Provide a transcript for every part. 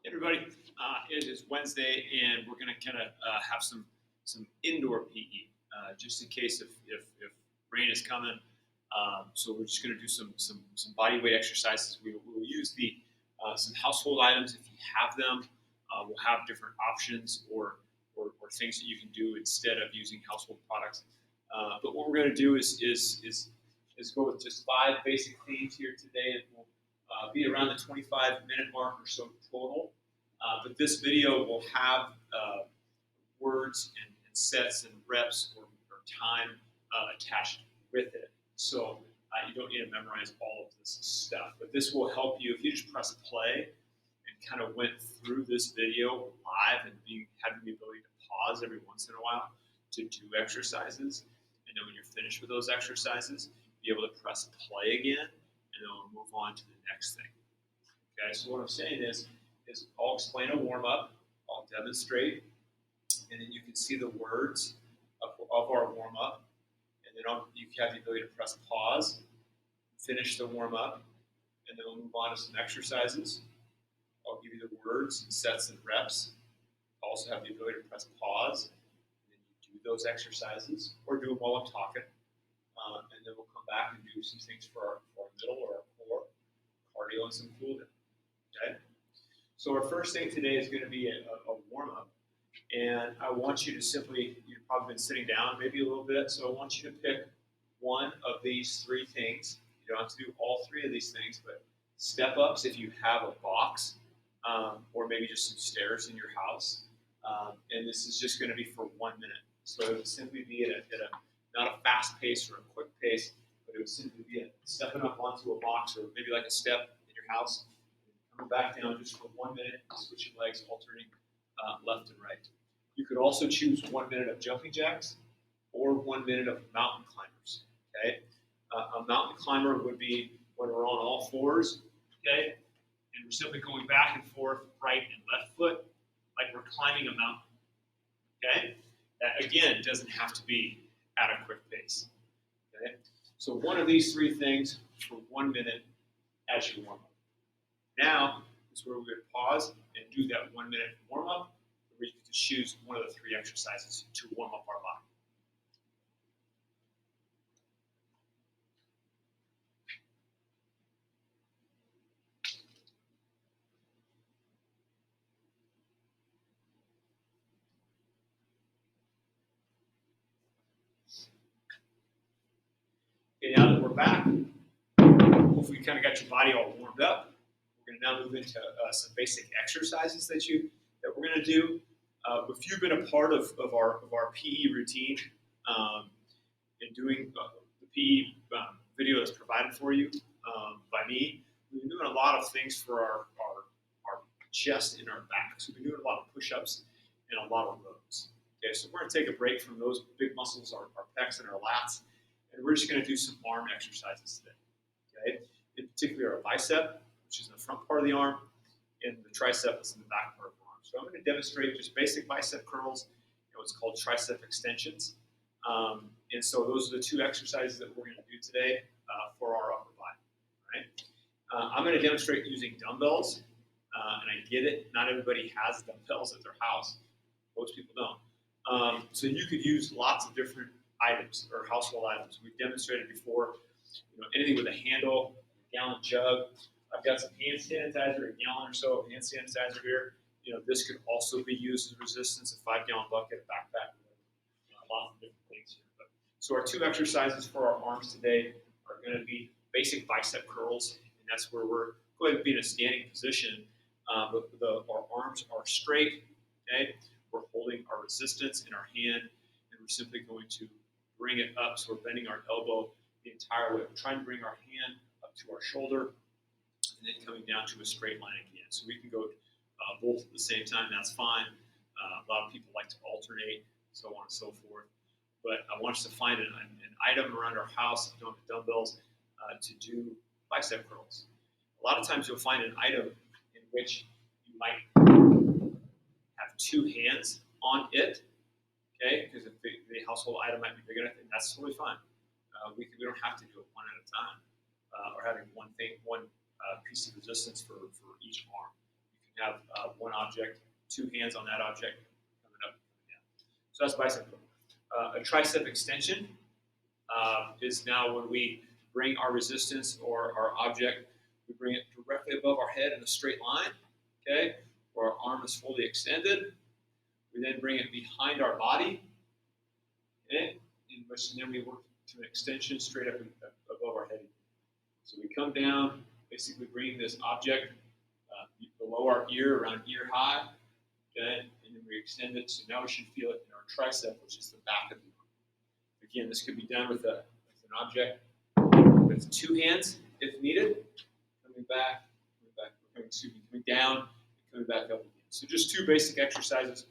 Hey everybody, it is Wednesday, and we're going to kind of have some indoor PE, just in case if rain is coming. So we're just going to do some body weight exercises. We'll use the some household items if you have them. We'll have different options or things that you can do instead of using household products. But what we're going to do is go with just 5 basic themes here today, and we'll be around the 25-minute mark or so total. But this video will have words and sets and reps or time attached with it. So you don't need to memorize all of this stuff. But this will help you if you just press play and kind of went through this video live and having the ability to pause every once in a while to do exercises. And then when you're finished with those exercises, be able to press play again, and then we'll move on to the next thing. Okay, so what I'm saying is I'll explain a warm-up, I'll demonstrate, and then you can see the words of our warm-up, and then you have the ability to press pause, finish the warm-up, and then we'll move on to some exercises. I'll give you the words and sets and reps. I'll also have the ability to press pause, and then you do those exercises, or do them while I'm talking, and then we'll come back and do some things for our middle or our core, cardio, and some cool down. Okay? So our first thing today is going to be a warm-up, and I want you to simply, you've probably been sitting down maybe a little bit, so I want you to pick one of these 3 things. You don't have to do all 3 of these things, but step-ups if you have a box, or maybe just some stairs in your house, and this is just going to be for 1 minute. So it would simply be at not a fast pace or a quick pace, but it would simply be stepping up onto a box or maybe like a step in your house, coming back down just for 1 minute, switching legs, alternating left and right. You could also choose 1 minute of jumping jacks or 1 minute of mountain climbers. Okay, a mountain climber would be when we're on all fours. Okay, and we're simply going back and forth, right and left foot, like we're climbing a mountain. Okay, that again doesn't have to be at a quick pace. Okay, so one of these 3 things for 1 minute as you warm up. Now is where we would pause and do that 1 minute warm up, where you could choose one of the 3 exercises to warm up our body. Okay, now that we're back, hopefully you kind of got your body all warmed up. We're going to now move into some basic exercises that we're going to do. If you've been a part of our PE routine and doing the PE video that's provided for you by me, we've been doing a lot of things for our chest and our back. So we've been doing a lot of push-ups and a lot of rows. Okay, so we're going to take a break from those big muscles, our pecs and our lats, and we're just going to do some arm exercises today. Okay, in particular our bicep, which is in the front part of the arm, and the tricep is in the back part of the arm. So I'm going to demonstrate just basic bicep curls and what's called tricep extensions. And so those are the 2 exercises that we're going to do today for our upper body. Right? I'm going to demonstrate using dumbbells, and I get it. Not everybody has dumbbells at their house. Most people don't. So you could use lots of different items or household items. We've demonstrated before, anything with a handle, a gallon jug. I've got some hand sanitizer, a gallon or so of hand sanitizer here. This could also be used as resistance, a 5-gallon bucket, a backpack, lots of different things here. So our 2 exercises for our arms today are going to be basic bicep curls, and that's where we're going to be in a standing position. Our arms are straight. Okay, we're holding our resistance in our hand, and we're simply going to bring it up. So we're bending our elbow the entire way. We're trying to bring our hand up to our shoulder, and then coming down to a straight line again. So we can go both at the same time. That's fine. A lot of people like to alternate, so on and so forth. But I want us to find an item around our house, if you don't have dumbbells, to do bicep curls. A lot of times you'll find an item in which you might have 2 hands on it, okay? Because the household item might be big enough, and that's totally fine. We don't have to do it one at a time, or having one piece of resistance for each arm. can have one object, two hands on that object, coming up, coming down. So that's bicep curl. A tricep extension is now when we bring our resistance or our object, we bring it directly above our head in a straight line, okay? Where our arm is fully extended. We then bring it behind our body, okay? And then we work to an extension straight up above our head. So we come down, basically bring this object below our ear, around ear high, okay? And then we extend it, so now we should feel it in our tricep, which is the back of the arm. Again, this could be done with an object with two hands if needed. Coming down, and coming back up again. So just two basic exercises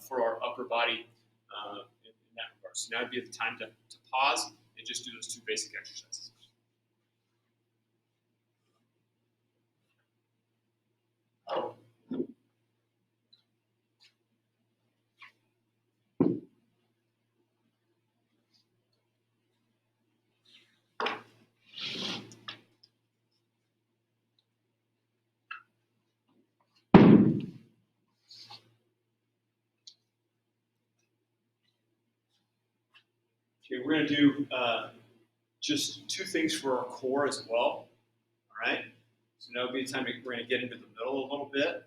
for our upper body in that regard. So now would be the time to pause and just do those two basic exercises. Okay, we're going to do just two things for our core as well. All right. So now would be the time we're going to get into the middle a little bit.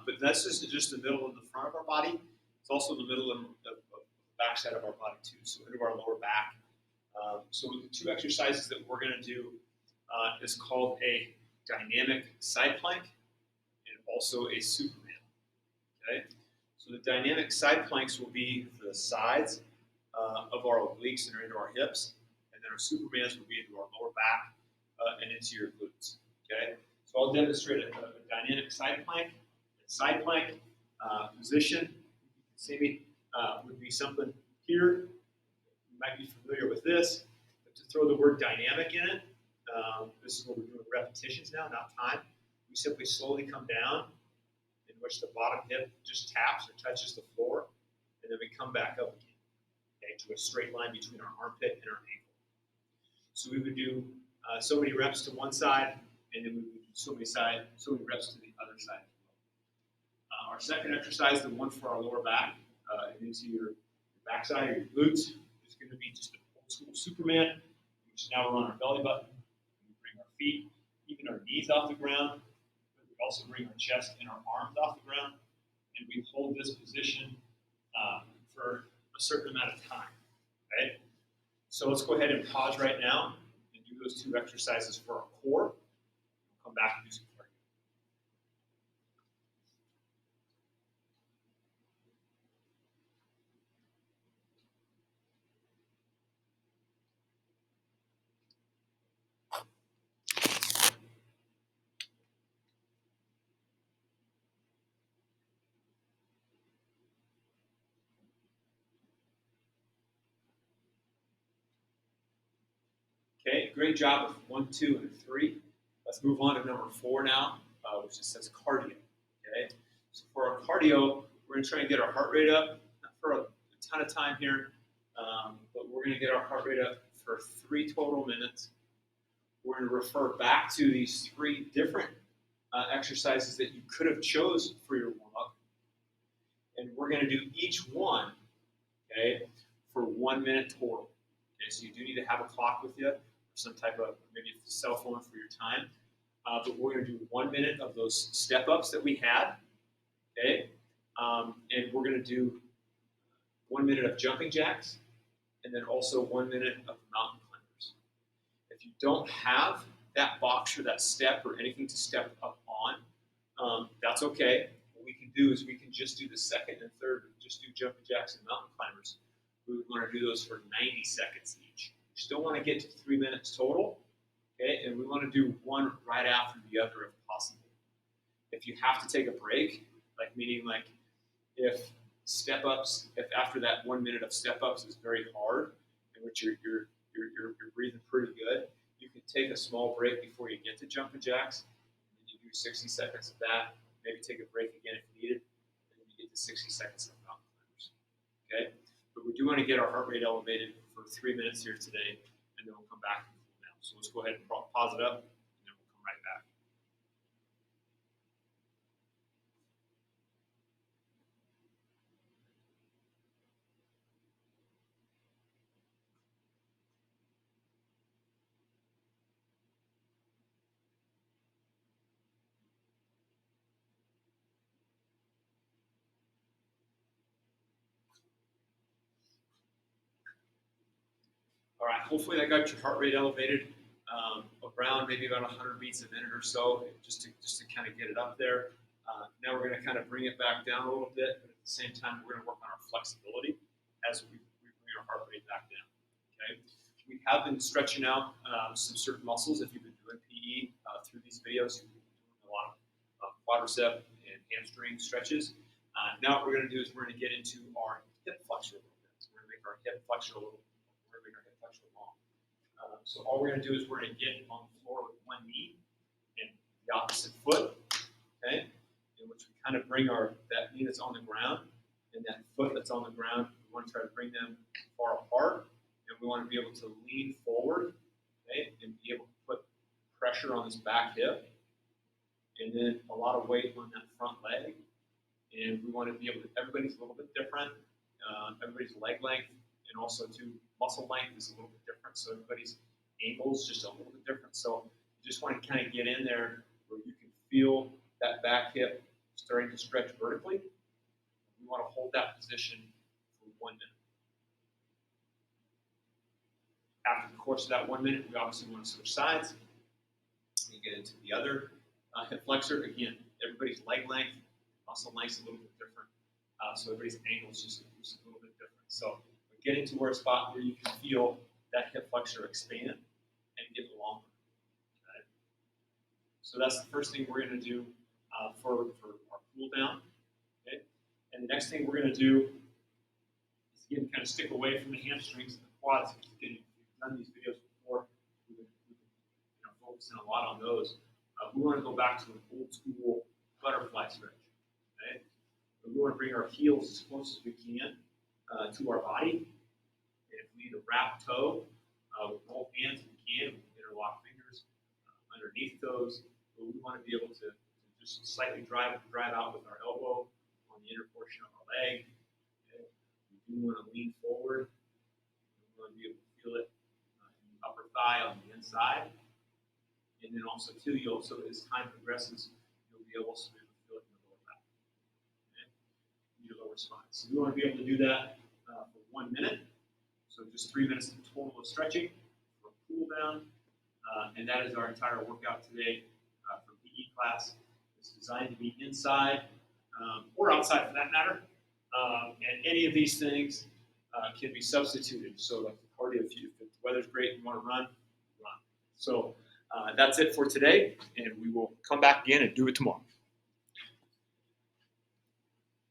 But that's just the middle of the front of our body. It's also the middle of the back side of our body too. So into our lower back. So the two exercises that we're going to do is called a dynamic side plank and also a Superman. Okay. So the dynamic side planks will be for the sides of our obliques and into our hips, and then our Supermans will be into our lower back and into your glutes. Okay, so I'll demonstrate a dynamic side plank. A side plank position, you can see me, would be something here. You might be familiar with this, but to throw the word dynamic in it, this is what we're doing repetitions now, not time. We simply slowly come down, in which the bottom hip just taps or touches the floor, and then we come back up again. Okay, to a straight line between our armpit and our ankle. So we would do so many reps to one side, and then we would do so many reps to the other side as well. Our second exercise, the one for our lower back, and into your backside or your glutes, is going to be just an old school Superman, which now we're on our belly button. We bring our feet, even our knees off the ground. We also bring our chest and our arms off the ground, and we hold this position for a certain amount of time. Okay? So let's go ahead and pause right now and do those two exercises for our core. We'll come back and do some cardio. Okay, great job with 1, 2, and 3. Let's move on to number 4 now, which just says cardio. Okay, so for our cardio, we're going to try and get our heart rate up, not for a ton of time here, but we're going to get our heart rate up for 3 total minutes. We're going to refer back to these 3 different exercises that you could have chose for your warm-up, and we're going to do each one, okay, for 1 minute total. Okay, so you do need to have a clock with you, or some type of maybe a cell phone for your time. But we're going to do 1 minute of those step-ups that we had, okay? And we're going to do 1 minute of jumping jacks, and then also 1 minute of mountain climbers. If you don't have that box or that step or anything to step up on, that's okay. What we can do is we can just do the second and third, just do jumping jacks and mountain climbers. We would want to do those for 90 seconds each. We still want to get to 3 minutes total, okay? And we want to do one right after the other if possible. If you have to take a break, meaning if step-ups, if after that 1 minute of step-ups is very hard, in which you're breathing pretty good, you can take a small break before you get to jumping jacks, and then you do 60 seconds of that, maybe take a break again if needed, and then you get to 60 seconds of mountain climbers, okay? But we do want to get our heart rate elevated for 3 minutes here today, and then we'll come back and cool down. So let's go ahead and pause it up, and then we'll come right back. All right, hopefully that got your heart rate elevated around maybe about 100 beats a minute or so, just to kind of get it up there. Now we're going to kind of bring it back down a little bit, but at the same time, we're going to work on our flexibility as we bring our heart rate back down. Okay, we have been stretching out some certain muscles. If you've been doing PE through these videos, you've been doing a lot of quadricep and hamstring stretches. Now what we're going to do is we're going to get into our hip flexor a little bit. So we're going to make our hip flexor a little. We're going to make our hip flexor long. So all we're going to do is we're going to get on the floor with one knee and the opposite foot. Okay, in which we kind of bring that knee that's on the ground and that foot that's on the ground. We want to try to bring them far apart, and we want to be able to lean forward, okay, and be able to put pressure on this back hip, and then a lot of weight on that front leg. And we want to be able to, everybody's a little bit different. Everybody's leg length and also too muscle length is a little bit different. So everybody's angle is just a little bit different. So you just want to kind of get in there where you can feel that back hip starting to stretch vertically. We want to hold that position for 1 minute. After the course of that 1 minute, we obviously want to switch sides and get into the other hip flexor. Again, everybody's leg length, muscle length is a little bit different. So everybody's angle is just a little bit different. So we're getting to a spot where you can feel that hip flexor expand and get longer. Okay? So that's the first thing we're going to do for our cool down. Okay? And the next thing we're going to do is again kind of stick away from the hamstrings and the quads. Again, we've done these videos before. We've been focusing a lot on those. We want to go back to an old school butterfly stretch. Okay? We want to bring our heels as close as we can to our body. And if we need to wrap toe with both hands, we can. We can interlock fingers underneath those. But we want to be able to just slightly drive out with our elbow on the inner portion of our leg. Okay? We do want to lean forward. We want to be able to feel it in the upper thigh on the inside. And then also, too, as time progresses, you'll be able to feel it in the lower back. Okay? Your lower spine. So we want to be able to do that for 1 minute. So just 3 minutes total of stretching for a cool down. And that is our entire workout today for PE class. It's designed to be inside or outside for that matter. And any of these things can be substituted. So like the cardio, if the weather's great and you want to run. So that's it for today, and we will come back again and do it tomorrow.